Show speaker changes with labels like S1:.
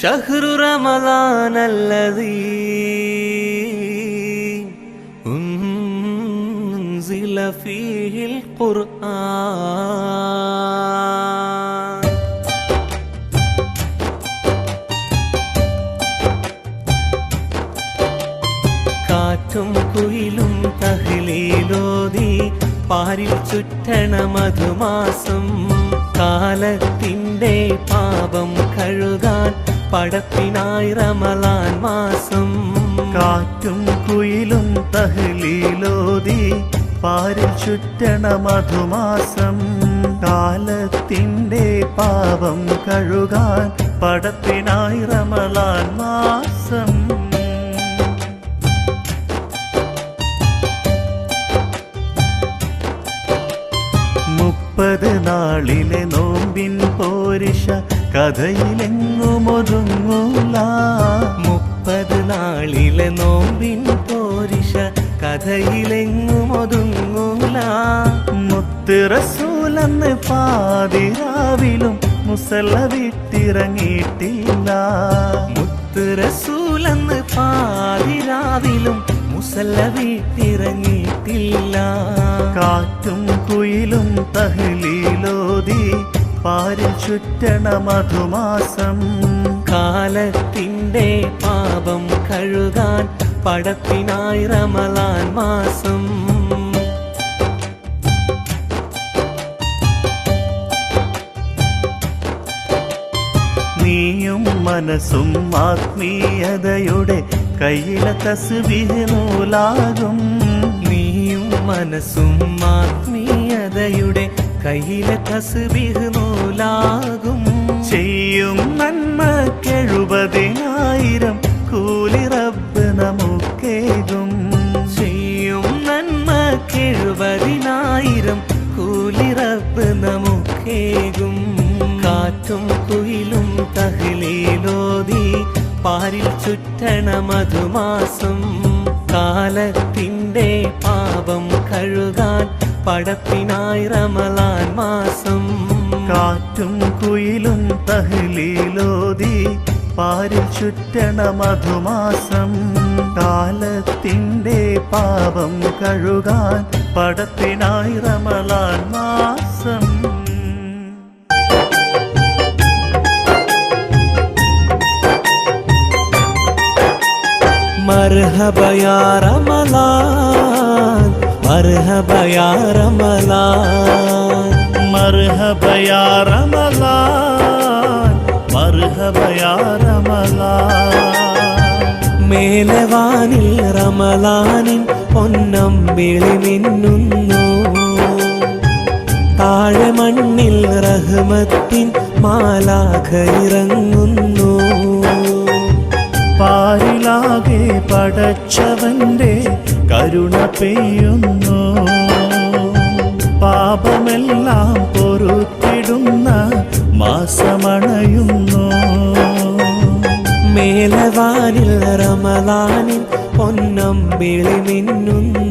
S1: ഷഹ്റു റമളാൻ അല്ലദീ ഉൻസില ഫീഹിൽ ഖുർആൻ. കാറ്റും കുയിലും തഹ്ലീലോതി പാരിൽ ചുറ്റണ മധുമാസം. കാലത്തിൻ്റെ പാപം കഴുകാൻ പടപ്പിനായി റമളാൻ മാസം.
S2: കാറ്റും കുയിലും തഹ്ലീലോതി പാരിൽ ചുറ്റണ മധുമാസം. കാലത്തിൻ്റെ പാപം കഴുകാൻ പടപ്പിനായി റമളാൻ മാസം. 30 നാളിലെ നോമ്പിൻ പോരിഷ കഥയിലെങ്ങുമൊതുങ്ങൂല.
S1: 30 നാളിലെ നോമ്പിൻ പോരിഷ കഥയിലെങ്ങുമൊതുങ്ങൂല.
S2: മുത്ത് റസൂലെന്ന് പാതിരാവിലും മുസല്ല വിട്ടിറങ്ങിയിട്ടില്ല.
S1: മുത്ത് റസൂലെന്ന് പാതിരാവിലും മുസല്ല വിട്ടിറങ്ങിയിട്ടില്ല.
S2: കാറ്റും കുയിലും തഹ്ലീലോതി പാരിൽ ചുറ്റണ മധുമാസം.
S1: കാലത്തിൻ്റെ പാപം കഴുകാൻ പടപ്പിനായി റമളാൻ മാസം.
S2: നീയും മനസ്സും ആത്മീയതയുടെ കയ്യിലെ തസ്ബീഹ് നൂലാകും.
S1: നീയും മനസ്സും ആത്മീയതയുടെ കയ്യിലെ തസ്ബീഹ് നൂലാകും.
S2: ചെയ്യും നന്മക്കെഴുപതിനായിരം കൂലി റബ്ബ് നമുക്കേകും.
S1: ചെയ്യും നന്മക്കെഴുപതിനായിരം കൂലി റബ്ബ് നമുക്കേകും. കാറ്റും കുയിലും തഹ്ലീലോതി പാരിൽ ചുറ്റണ മധുമാസം. കാലത്തിൻ്റെ പാപം കഴുകാൻ പടപ്പിനായി റമളാൻ മാസം.
S2: കാറ്റും കുയിലും തഹ്ലീലോതി പാരിൽ ചുറ്റണ മധുമാസം. കാലത്തിൻ്റെ പാപം കഴുകാൻ പടപ്പിനായി റമളാൻ മാസം.
S1: മർഹബാ യാ റമളാൻ, മർഹബാ യാ റമളാൻ,
S2: മർഹബാ യാ റമളാൻ, മർഹബാ യാ റമളാൻ.
S1: മേലവാനിൽ റമളാനിൻ പൊന്നമ്പിളി മിന്നുന്നു. താഴെ മണ്ണിൽ റഹ്മത്തിൻ മാലാഖ ഇറങ്ങുന്നു.
S2: പാരിലാകെ പടച്ചവന്റെ കരുണ പെയ്യുന്നു. പാപമെല്ലാം പൊറുത്തിടുന്ന മാസമണയുന്നു.
S1: മേലവാനിൽ റമളാനിൻ പൊന്നമ്പിളി മിന്നുന്നു.